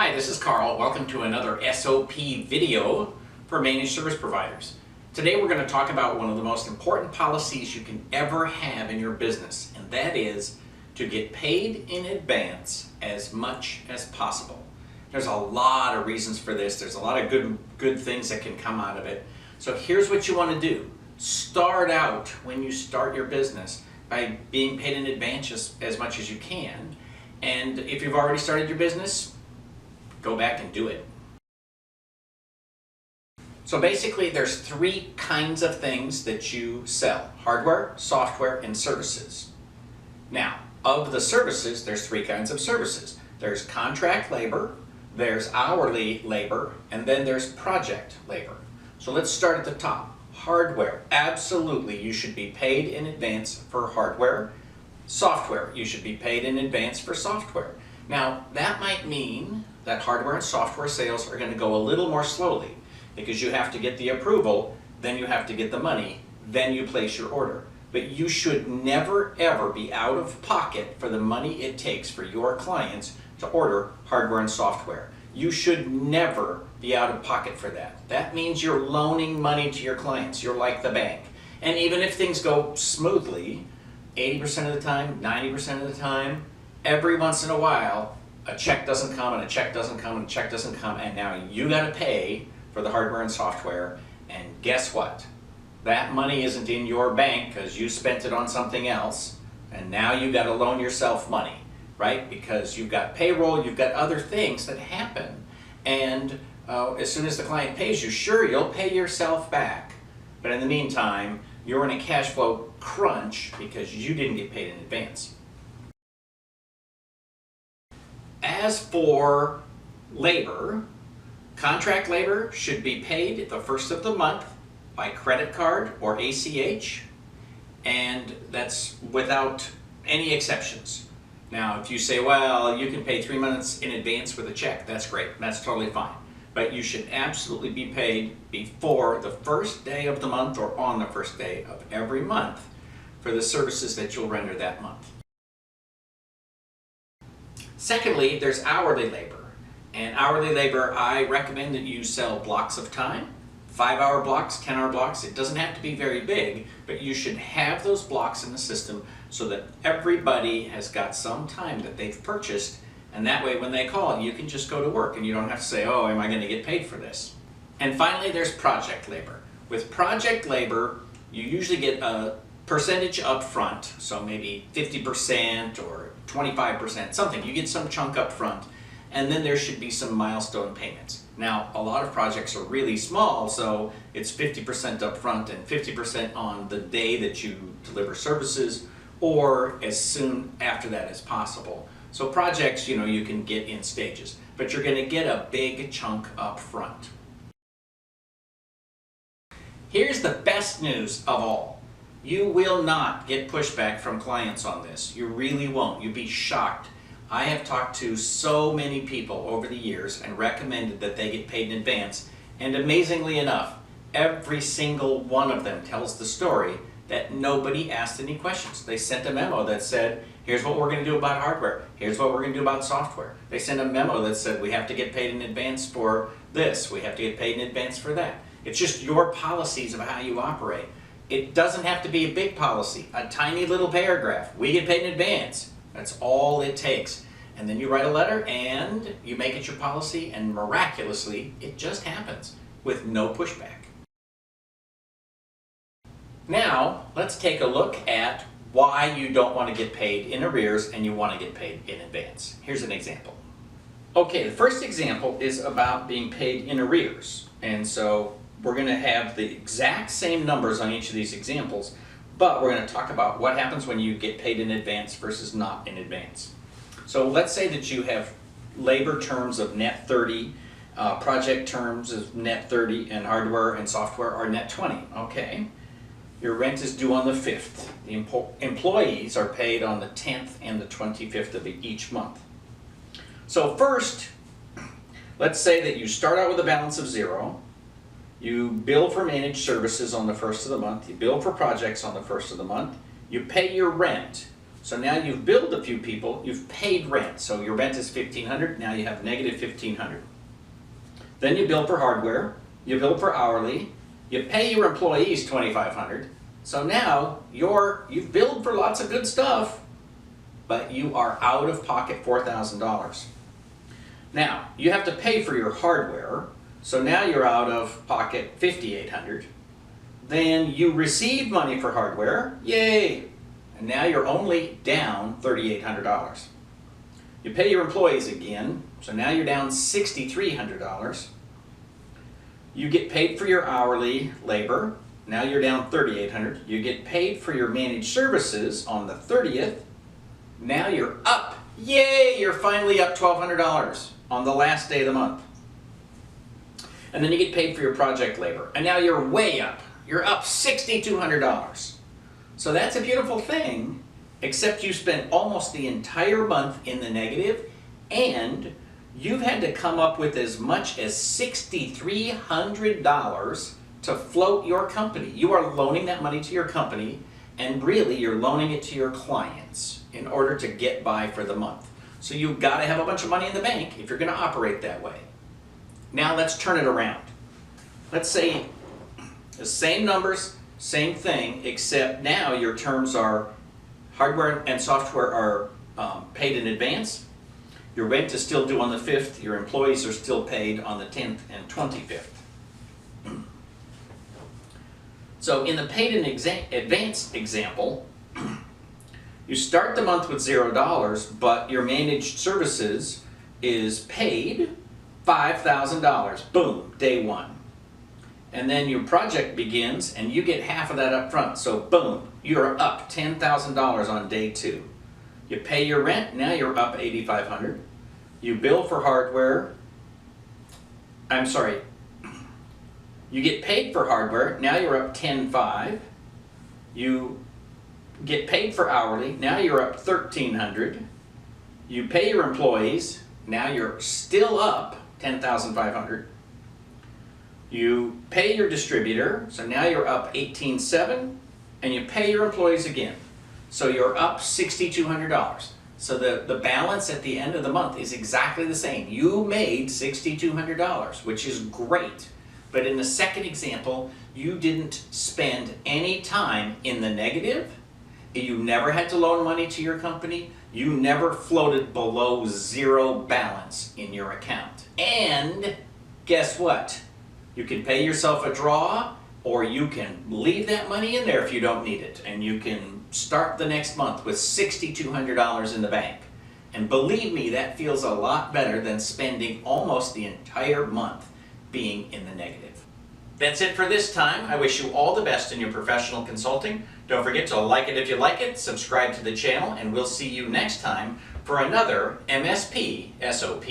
Hi, this is Carl. Welcome to another SOP video for managed service providers. Today we're going to talk about one of the most important policies you can ever have in your business, and that is to get paid in advance as much as possible. There's a lot of reasons for this. There's a lot of good things that can come out of it. So here's what you want to do. Start out when you start your business by being paid in advance as much as you can. And if you've already started your business, go back and do it. So basically there's three kinds of things that you sell: hardware, software, and services. Now, of the services, there's three kinds of services. There's contract labor, there's hourly labor, and then there's project labor. So let's start at the top. Hardware. Absolutely, you should be paid in advance for hardware. Software. You should be paid in advance for software. Now, that might mean that hardware and software sales are going to go a little more slowly because you have to get the approval, then you have to get the money, then you place your order. But you should never ever be out of pocket for the money it takes for your clients to order hardware and software. You should never be out of pocket for that. That means you're loaning money to your clients. You're like the bank. And even if things go smoothly, 80% of the time, 90% of the time, every once in a while, a check doesn't come and a check doesn't come and a check doesn't come, and now you got to pay for the hardware and software. And guess what? That money isn't in your bank because you spent it on something else, and now you got to loan yourself money, right? Because you've got payroll, you've got other things that happen, and as soon as the client pays you, sure, you'll pay yourself back, but in the meantime, you're in a cash flow crunch because you didn't get paid in advance. As for labor, contract labor should be paid the first of the month by credit card or ACH, and that's without any exceptions. Now, if you say, well, you can pay 3 months in advance with a check, that's great, that's totally fine. But you should absolutely be paid before the first day of the month or on the first day of every month for the services that you'll render that month. Secondly, there's hourly labor. And hourly labor, I recommend that you sell blocks of time, 5-hour blocks, 10-hour blocks. It doesn't have to be very big, but you should have those blocks in the system so that everybody has got some time that they've purchased, and that way when they call, you can just go to work and you don't have to say, oh, am I going to get paid for this? And finally, there's project labor. With project labor, you usually get a percentage up front, so maybe 50% or 25%, something. You get some chunk up front, and then there should be some milestone payments. Now, a lot of projects are really small, so it's 50% up front and 50% on the day that you deliver services or as soon after that as possible. So projects, you can get in stages, but you're going to get a big chunk up front. Here's the best news of all. You will not get pushback from clients on this. You really won't. You'd be shocked. I have talked to so many people over the years and recommended that they get paid in advance, and amazingly enough, every single one of them tells the story that nobody asked any questions. They sent a memo that said, here's what we're going to do about hardware, here's what we're going to do about software. They sent a memo that said, we have to get paid in advance for this, we have to get paid in advance for that. It's just your policies of how you operate. It doesn't have to be a big policy, a tiny little paragraph. We get paid in advance. That's all it takes. And then you write a letter and you make it your policy, and miraculously, it just happens with no pushback. Now, let's take a look at why you don't want to get paid in arrears and you want to get paid in advance. Here's an example. Okay, the first example is about being paid in arrears. And so we're going to have the exact same numbers on each of these examples, but we're going to talk about what happens when you get paid in advance versus not in advance. So let's say that you have labor terms of net 30, project terms of net 30, and hardware and software are net 20. Okay, your rent is due on the 5th. The employees are paid on the 10th and the 25th of each month. So first, let's say that you start out with a balance of 0. You bill for managed services on the 1st of the month. You bill for projects on the 1st of the month. You pay your rent So now you've billed a few people, you've paid rent. So your rent is $1,500, now you have negative $1,500. Then you bill for hardware, you bill for hourly, you pay your employees $2,500. So now you've billed for lots of good stuff, but you are out of pocket $4,000. Now, you have to pay for your hardware, so now you're out of pocket $5,800. Then you receive money for hardware, yay! And now you're only down $3,800. You pay your employees again, so now you're down $6,300. You get paid for your hourly labor, now you're down $3,800. You get paid for your managed services on the 30th, now you're up. Yay, you're finally up $1,200 on the last day of the month. And then you get paid for your project labor, and now you're way up. You're up $6,200. So that's a beautiful thing, except you spent almost the entire month in the negative, and you've had to come up with as much as $6,300 to float your company. You are loaning that money to your company, and really you're loaning it to your clients in order to get by for the month. So you've got to have a bunch of money in the bank if you're going to operate that way. Now let's turn it around. Let's say the same numbers, same thing, except now your terms are hardware and software are paid in advance. Your rent is still due on the 5th. Your employees are still paid on the 10th and 25th. So in the paid in advance example, you start the month with $0, but your managed services is paid $5,000. Boom, day one. And then your project begins and you get half of that up front. So boom, you're up $10,000 on day two. You pay your rent, now you're up $8,500. You bill for hardware. You get paid for hardware, now you're up $10,500. You get paid for hourly, now you're up $1,300. You pay your employees, now you're still up $10,500. You pay your distributor, so now you're up $18,700, and you pay your employees again. So you're up $6,200. So the balance at the end of the month is exactly the same. You made $6,200, which is great. But in the second example, you didn't spend any time in the negative. You never had to loan money to your company. You never floated below zero balance in your account. And guess what? You can pay yourself a draw, or you can leave that money in there if you don't need it. And you can start the next month with $6,200 in the bank. And believe me, that feels a lot better than spending almost the entire month being in the negative. That's it for this time. I wish you all the best in your professional consulting. Don't forget to like it if you like it, subscribe to the channel, and we'll see you next time for another MSP SOP.